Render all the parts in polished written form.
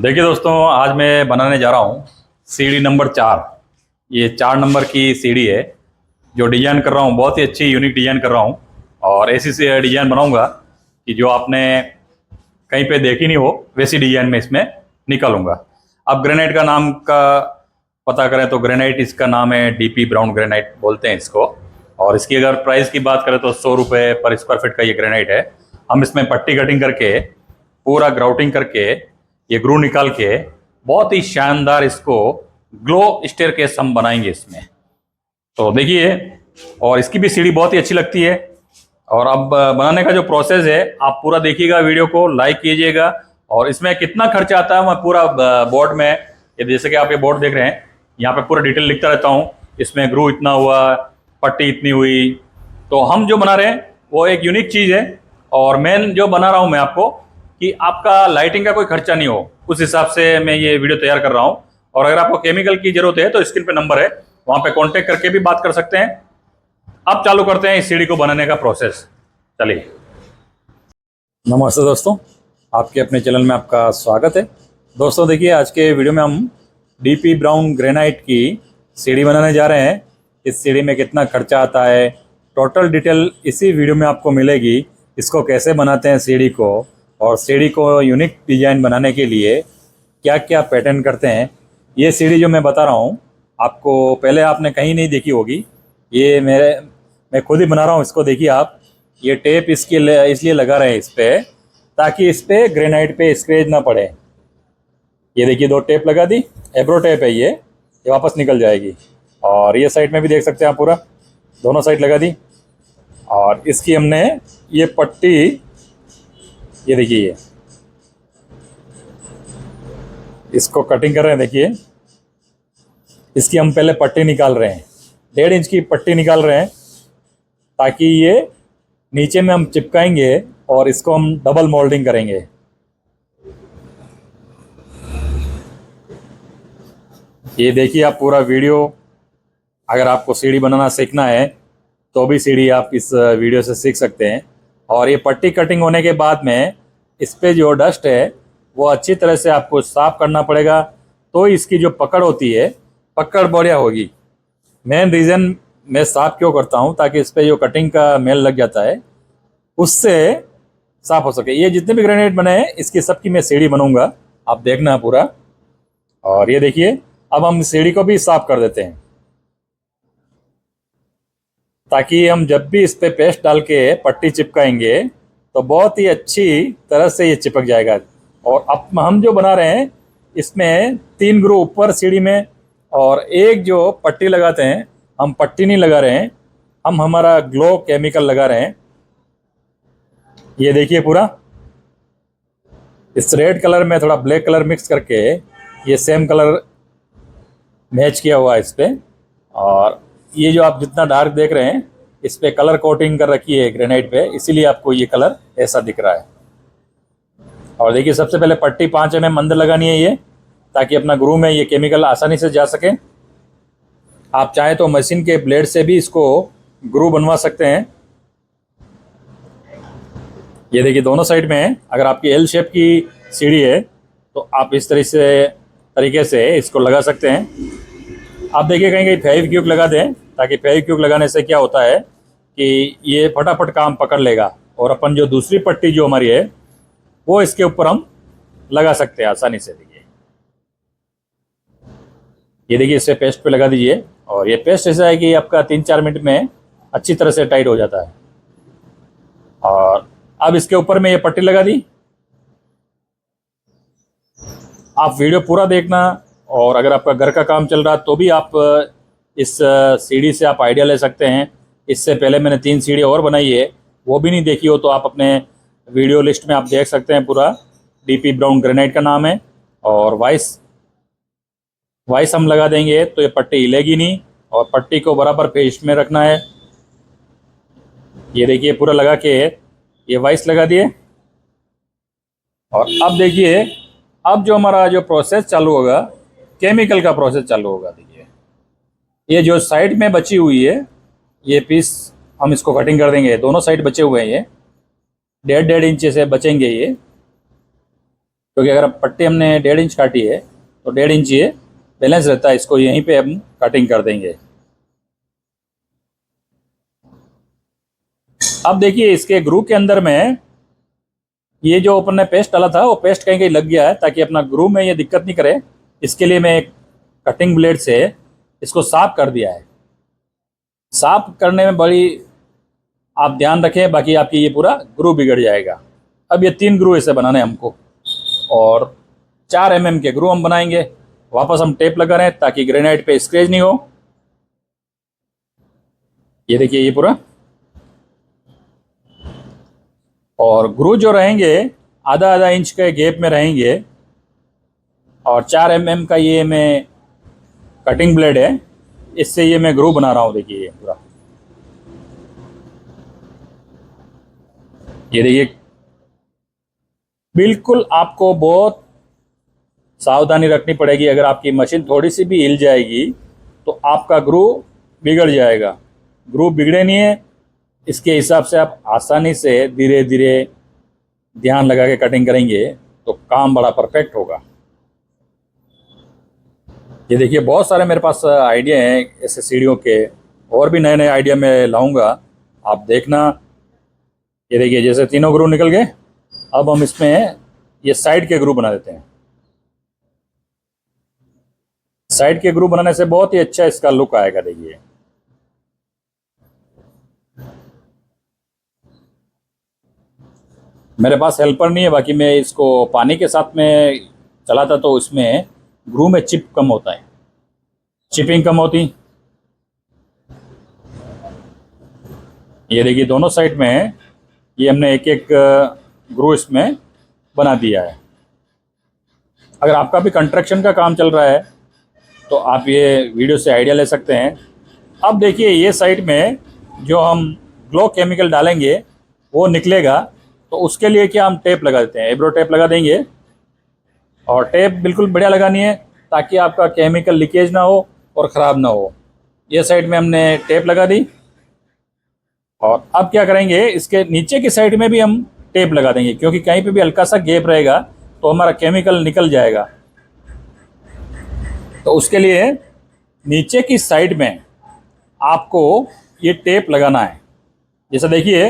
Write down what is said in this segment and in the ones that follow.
देखिए दोस्तों, आज मैं बनाने जा रहा हूँ सीढ़ी नंबर 4। ये 4 नंबर की सीढ़ी है। जो डिज़ाइन कर रहा हूँ बहुत ही अच्छी यूनिक डिज़ाइन कर रहा हूँ और ऐसी से डिज़ाइन बनाऊंगा कि जो आपने कहीं पे देखी नहीं हो वैसी डिज़ाइन में इसमें निकालूंगा। अब ग्रेनाइट का नाम का पता करें तो ग्रेनाइट इसका नाम है, डीपी ब्राउन ग्रेनाइट बोलते हैं इसको। और इसकी अगर प्राइस की बात करें तो 100 रुपये पर स्क्वायर फीट का ये ग्रेनाइट है। हम इसमें पट्टी कटिंग करके पूरा ग्राउटिंग करके ये ग्रू निकाल के बहुत ही शानदार इसको ग्लो स्टेयरकेस हम बनाएंगे इसमें। तो देखिए, और इसकी भी सीढ़ी बहुत ही अच्छी लगती है। और अब बनाने का जो प्रोसेस है आप पूरा देखिएगा, वीडियो को लाइक कीजिएगा। और इसमें कितना खर्चा आता है मैं पूरा बोर्ड में, ये जैसे कि आप ये बोर्ड देख रहे हैं, यहाँ पे पूरा डिटेल लिखता रहता हूँ। इसमें ग्रू इतना हुआ, पट्टी इतनी हुई। तो हम जो बना रहे हैं वो एक यूनिक चीज़ है। और मेन जो बना रहा हूँ मैं आपको कि आपका लाइटिंग का कोई खर्चा नहीं हो, उस हिसाब से मैं ये वीडियो तैयार कर रहा हूँ। और अगर आपको केमिकल की जरूरत है तो स्क्रीन पे नंबर है, वहाँ पे कांटेक्ट करके भी बात कर सकते हैं। अब चालू करते हैं इस सीढ़ी को बनाने का प्रोसेस। चलिए। नमस्ते दोस्तों, आपके अपने चैनल में आपका स्वागत है। दोस्तों देखिए, आज के वीडियो में हम डीपी ब्राउन ग्रेनाइट की सीढ़ी बनाने जा रहे हैं। इस सीढ़ी में कितना खर्चा आता है, टोटल डिटेल इसी वीडियो में आपको मिलेगी। इसको कैसे बनाते हैं सीढ़ी को, और सीढ़ी को यूनिक डिज़ाइन बनाने के लिए क्या क्या पैटर्न करते हैं। ये सीढ़ी जो मैं बता रहा हूँ आपको, पहले आपने कहीं नहीं देखी होगी। ये मैं खुद ही बना रहा हूँ इसको। देखिए आप, ये टेप इसके इसलिए लगा रहे हैं इस पर, ताकि इस पर ग्रेनाइट पे स्क्रैच ना पड़े। ये देखिए 2 टेप लगा दी, एब्रो टेप है ये वापस निकल जाएगी। और ये साइड में भी देख सकते हैं आप, पूरा दोनों साइड लगा दी। और इसकी हमने ये पट्टी, ये देखिए, ये इसको कटिंग कर रहे हैं। देखिए, इसकी हम पहले पट्टी निकाल रहे हैं, 1.5 इंच की पट्टी निकाल रहे हैं, ताकि ये नीचे में हम चिपकाएंगे और इसको हम डबल मोल्डिंग करेंगे। ये देखिए आप पूरा वीडियो, अगर आपको सीढ़ी बनाना सीखना है तो भी सीढ़ी आप इस वीडियो से सीख सकते हैं। और ये पट्टी कटिंग होने के बाद में इस पे जो डस्ट है वो अच्छी तरह से आपको साफ करना पड़ेगा, तो इसकी जो पकड़ होती है, पकड़ बढ़िया होगी। मेन रीज़न मैं साफ क्यों करता हूँ, ताकि इस पे जो कटिंग का मेल लग जाता है उससे साफ हो सके। ये जितने भी ग्रेनाइट बने हैं इसकी सबकी मैं सीढ़ी बनूंगा, आप देखना पूरा। और ये देखिए, अब हम सीढ़ी को भी साफ कर देते हैं, ताकि हम जब भी इस पे पेस्ट डाल के पट्टी चिपकाएंगे तो बहुत ही अच्छी तरह से ये चिपक जाएगा। और अब हम जो बना रहे हैं इसमें 3 ग्रू ऊपर सीढ़ी में, और एक जो पट्टी लगाते हैं, हम पट्टी नहीं लगा रहे हैं, हम हमारा ग्लो केमिकल लगा रहे हैं। ये देखिए पूरा इस रेड कलर में थोड़ा ब्लैक कलर मिक्स करके ये सेम कलर मैच किया हुआ है इस पर। और ये जो आप जितना डार्क देख रहे हैं इस पे कलर कोटिंग कर रखी है ग्रेनाइट पे, इसीलिए आपको ये कलर ऐसा दिख रहा है। और देखिए, सबसे पहले पट्टी 5 mm अंदर लगानी है ये, ताकि अपना ग्रू में ये केमिकल आसानी से जा सके। आप चाहें तो मशीन के ब्लेड से भी इसको ग्रू बनवा सकते हैं। ये देखिए दोनों साइड में, अगर आपकी एल शेप की सीढ़ी है तो आप इस तरीके से इसको लगा सकते हैं। आप देखिए कहीं कहीं फेविक्विक लगा दें, ताकि फेविक्विक लगाने से क्या होता है कि ये फटाफट काम पकड़ लेगा, और अपन जो दूसरी पट्टी जो हमारी है वो इसके ऊपर हम लगा सकते हैं आसानी से। देखिए, ये देखिए इसे पेस्ट पे लगा दीजिए, और ये पेस्ट ऐसा है कि आपका 3-4 मिनट में अच्छी तरह से टाइट हो जाता है। और अब इसके ऊपर में ये पट्टी लगा दी। आप वीडियो पूरा देखना, और अगर आपका घर का काम चल रहा तो भी आप इस सीढ़ी से आप आइडिया ले सकते हैं। इससे पहले मैंने 3 सीढ़ी और बनाई है, वो भी नहीं देखी हो तो आप अपने वीडियो लिस्ट में आप देख सकते हैं। पूरा डीपी ब्राउन ग्रेनाइट का नाम है। और वाइस हम लगा देंगे तो ये पट्टी हिलेगी नहीं, और पट्टी को बराबर पेज में रखना है। ये देखिए पूरा लगा के ये वाइस लगा दिए। और अब देखिए, अब जो हमारा जो प्रोसेस चालू होगा, केमिकल का प्रोसेस चालू होगा। देखिए, ये जो साइड में बची हुई है ये पीस हम इसको कटिंग कर देंगे। दोनों साइड बचे हुए हैं, ये 1.5 इंच से बचेंगे ये। क्योंकि अगर पट्टी हमने 1.5 इंच काटी है तो 1.5 इंच ये बैलेंस रहता है, इसको यहीं पे हम कटिंग कर देंगे। अब देखिए इसके ग्रू के अंदर में ये जो अपन ने पेस्ट डाला था वो पेस्ट कहीं कहीं लग गया है, ताकि अपना ग्रू में ये दिक्कत नहीं करे, इसके लिए मैं एक कटिंग ब्लेड से इसको साफ कर दिया है। साफ करने में बड़ी आप ध्यान रखें, बाकी आपकी ये पूरा ग्रू बिगड़ जाएगा। अब ये 3 ग्रू ऐसे बनाने हैं हमको, और 4 mm के ग्रू हम बनाएंगे। वापस हम टेप लगा रहे हैं ताकि ग्रेनाइट पे स्क्रैच नहीं हो। ये देखिए ये पूरा, और ग्रू जो रहेंगे आधा आधा इंच के गैप में रहेंगे, और 4 mm का ये मैं कटिंग ब्लेड है, इससे ये मैं ग्रू बना रहा हूँ। देखिए ये पूरा, ये देखिए बिल्कुल आपको बहुत सावधानी रखनी पड़ेगी। अगर आपकी मशीन थोड़ी सी भी हिल जाएगी तो आपका ग्रू बिगड़ जाएगा। ग्रू बिगड़े नहीं है, इसके हिसाब से आप आसानी से धीरे धीरे ध्यान लगा के कटिंग करेंगे तो काम बड़ा परफेक्ट होगा। ये देखिए बहुत सारे मेरे पास आइडिया हैं ऐसे सीढ़ियों के, और भी नए नए आइडिया मैं लाऊंगा, आप देखना। ये देखिए जैसे तीनों ग्रू निकल गए, अब हम इसमें ये साइड के ग्रू बना देते हैं। साइड के ग्रू बनाने से बहुत ही अच्छा इसका लुक आएगा। देखिए मेरे पास हेल्पर नहीं है, बाकी मैं इसको पानी के साथ में चलाता तो इसमें ग्रू में चिप कम होता है, चिपिंग कम होती। ये देखिए दोनों साइड में ये हमने एक एक ग्रू इसमें बना दिया है। अगर आपका भी कंस्ट्रक्शन का काम चल रहा है तो आप ये वीडियो से आइडिया ले सकते हैं। अब देखिए ये साइड में जो हम ग्लो केमिकल डालेंगे वो निकलेगा, तो उसके लिए क्या हम टेप लगा देते हैं, एब्रो टेप लगा देंगे। और टेप बिल्कुल बढ़िया लगानी है ताकि आपका केमिकल लीकेज ना हो और ख़राब ना हो। ये साइड में हमने टेप लगा दी, और अब क्या करेंगे इसके नीचे की साइड में भी हम टेप लगा देंगे, क्योंकि कहीं पे भी हल्का सा गैप रहेगा तो हमारा केमिकल निकल जाएगा। तो उसके लिए नीचे की साइड में आपको ये टेप लगाना है। जैसा देखिए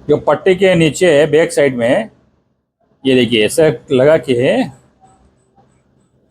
जो पट्टी के नीचे है बैक साइड में, ये देखिए ऐसे लगा के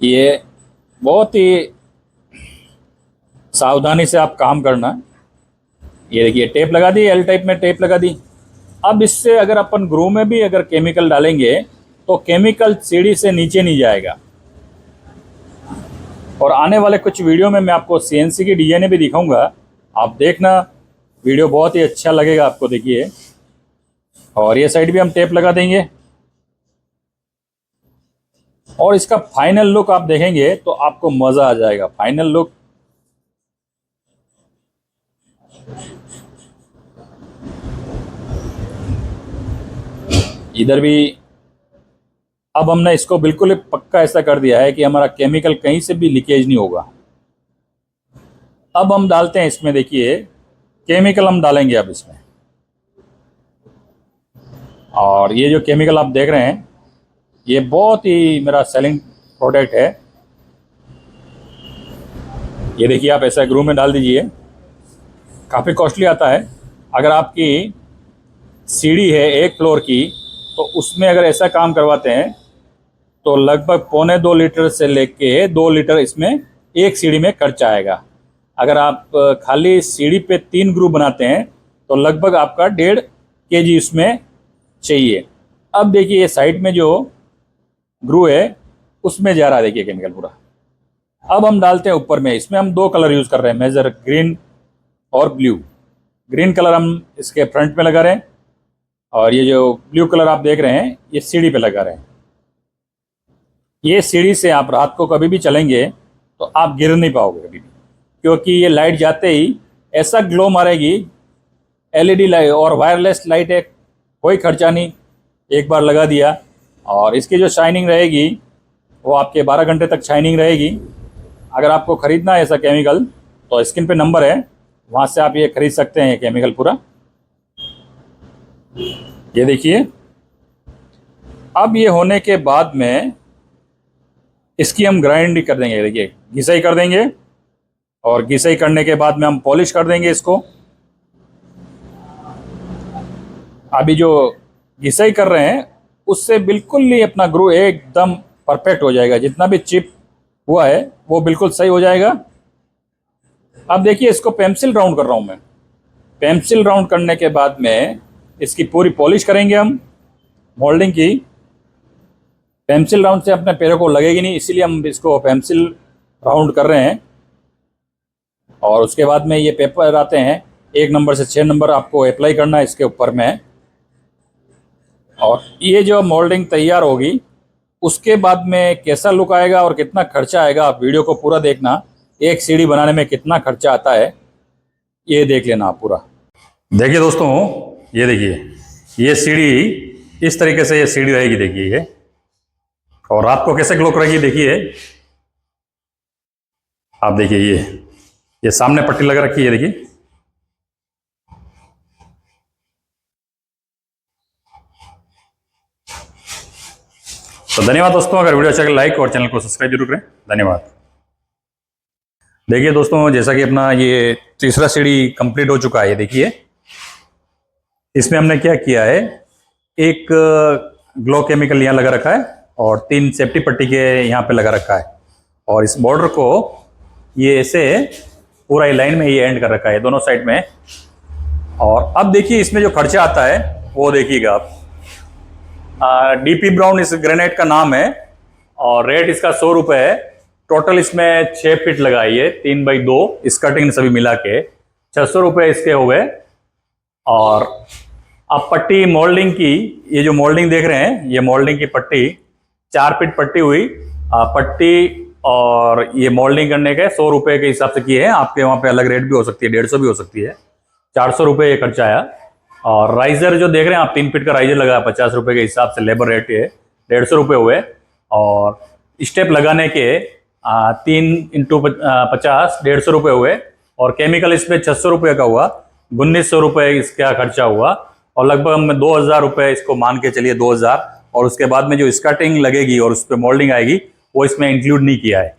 ये बहुत ही सावधानी से आप काम करना। ये देखिए टेप लगा दी, एल टाइप में टेप लगा दी। अब इससे अगर अपन ग्रू में भी अगर केमिकल डालेंगे तो केमिकल सीढ़ी से नीचे नहीं जाएगा। और आने वाले कुछ वीडियो में मैं आपको सीएनसी की डिजाइने भी दिखाऊंगा, आप देखना, वीडियो बहुत ही अच्छा लगेगा आपको। देखिए और ये साइड भी हम टेप लगा देंगे, और इसका फाइनल लुक आप देखेंगे तो आपको मज़ा आ जाएगा। फाइनल लुक इधर भी अब हमने इसको बिल्कुल पक्का ऐसा कर दिया है कि हमारा केमिकल कहीं से भी लीकेज नहीं होगा। अब हम डालते हैं इसमें, देखिए केमिकल हम डालेंगे अब इसमें। और ये जो केमिकल आप देख रहे हैं ये बहुत ही मेरा सेलिंग प्रोडक्ट है। ये देखिए आप ऐसा ग्रू में डाल दीजिए, काफ़ी कॉस्टली आता है। अगर आपकी सीढ़ी है 1 फ्लोर की तो उसमें अगर ऐसा काम करवाते हैं तो लगभग 1.25 लीटर से लेके 2 लीटर इसमें एक सीढ़ी में खर्च आएगा। अगर आप खाली सीढ़ी पे 3 ग्रू बनाते हैं तो लगभग आपका 1.5 kg इसमें चाहिए। अब देखिए ये साइड में जो ग्रू है उसमें जा रहा है, देखिए केमिकल पूरा। अब हम डालते हैं ऊपर में, इसमें हम 2 कलर यूज़ कर रहे हैं, मेजर ग्रीन और ब्लू। ग्रीन कलर हम इसके फ्रंट में लगा रहे हैं, और ये जो ब्लू कलर आप देख रहे हैं ये सीढ़ी पे लगा रहे हैं। ये सीढ़ी से आप रात को कभी भी चलेंगे तो आप गिर नहीं पाओगे कभी भी, क्योंकि ये लाइट जाते ही ऐसा ग्लो मारेगी। एलईडी लाइट और वायरलेस लाइट है, कोई खर्चा नहीं, एक बार लगा दिया। और इसकी जो शाइनिंग रहेगी वो आपके 12 घंटे तक शाइनिंग रहेगी। अगर आपको ख़रीदना है ऐसा केमिकल तो स्क्रीन पे नंबर है, वहाँ से आप ये ख़रीद सकते हैं ये केमिकल पूरा। ये देखिए, अब ये होने के बाद में इसकी हम ग्राइंड कर देंगे। देखिए, घिसाई कर देंगे और घिसाई करने के बाद में हम पॉलिश कर देंगे इसको। अभी जो घिसाई कर रहे हैं उससे बिल्कुल ही अपना ग्रू एकदम परफेक्ट हो जाएगा। जितना भी चिप हुआ है वो बिल्कुल सही हो जाएगा। अब देखिए, इसको पेंसिल राउंड कर रहा हूँ मैं। पेंसिल राउंड करने के बाद में इसकी पूरी पॉलिश करेंगे हम मोल्डिंग की। पेंसिल राउंड से अपने पैरों को लगेगी नहीं, इसीलिए हम इसको पेंसिल राउंड कर रहे हैं। और उसके बाद में ये पेपर आते हैं, 1 नंबर से 6 नंबर आपको अप्लाई करना है इसके ऊपर में। और ये जो मोल्डिंग तैयार होगी उसके बाद में कैसा लुक आएगा और कितना खर्चा आएगा, आप वीडियो को पूरा देखना। एक सीढ़ी बनाने में कितना खर्चा आता है ये देख लेना आप पूरा। देखिए दोस्तों, ये देखिए, ये सीढ़ी इस तरीके से ये सीढ़ी रहेगी। देखिए ये, और रात को कैसे ग्लो करेगी देखिए। आप देखिए, ये सामने पट्टी लगा रखी है। देखिए, तो धन्यवाद दोस्तों। अगर वीडियो अच्छा लगे लाइक और चैनल को सब्सक्राइब जरूर करें। धन्यवाद। देखिए दोस्तों, जैसा कि अपना ये तीसरा सीढ़ी कंप्लीट हो चुका है। ये देखिए, इसमें हमने क्या किया है, एक ग्लो केमिकल यहाँ लगा रखा है और 3 सेफ्टी पट्टी के यहाँ पे लगा रखा है। और इस बॉर्डर को ये ऐसे पूरा लाइन में ये एंड कर रखा है दोनों साइड में। और अब देखिए, इसमें जो खर्चा आता है वो देखिएगा आप। डीपी ब्राउन इस ग्रेनाइट का नाम है और रेट इसका 100 रुपये है। टोटल इसमें 6 फीट लगाई है, 3x2 इस कटिंग सभी मिला के 600 रुपये इसके हो गए। और अब पट्टी मोल्डिंग की, ये जो मोल्डिंग देख रहे हैं, ये मोल्डिंग की पट्टी 4 फीट पट्टी हुई पट्टी। और ये मोल्डिंग करने के 100 रुपये के हिसाब से किए हैं। आपके वहाँ पे अलग रेट भी हो सकती है, 150 भी हो सकती है। 400 रुपये ये खर्चा आया। और राइजर जो देख रहे हैं आप, 3 फीट का राइजर लगा 50 रुपये के हिसाब से, लेबर रेट है 150 रुपये हुए। और स्टेप लगाने के 3 × 50 150 रुपये हुए। और केमिकल इसमें 600 रुपये का हुआ, 1900 रुपये इसका खर्चा हुआ। और लगभग 2000 रुपये इसको मान के चलिए, 2000। और उसके बाद में जो स्कर्टिंग लगेगी और उस पर मोल्डिंग आएगी वो इसमें इंक्लूड नहीं किया है।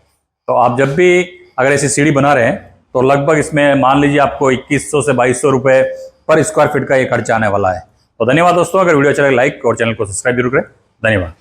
तो आप जब भी अगर ऐसी सीढ़ी बना रहे हैं तो लगभग इसमें मान लीजिए आपको 2100 से 2200 रुपये पर स्क्वायर फीट का ये खर्चा आने वाला है। तो धन्यवाद दोस्तों। अगर वीडियो अच्छा लगे लाइक और चैनल को सब्सक्राइब जरूर करें। धन्यवाद।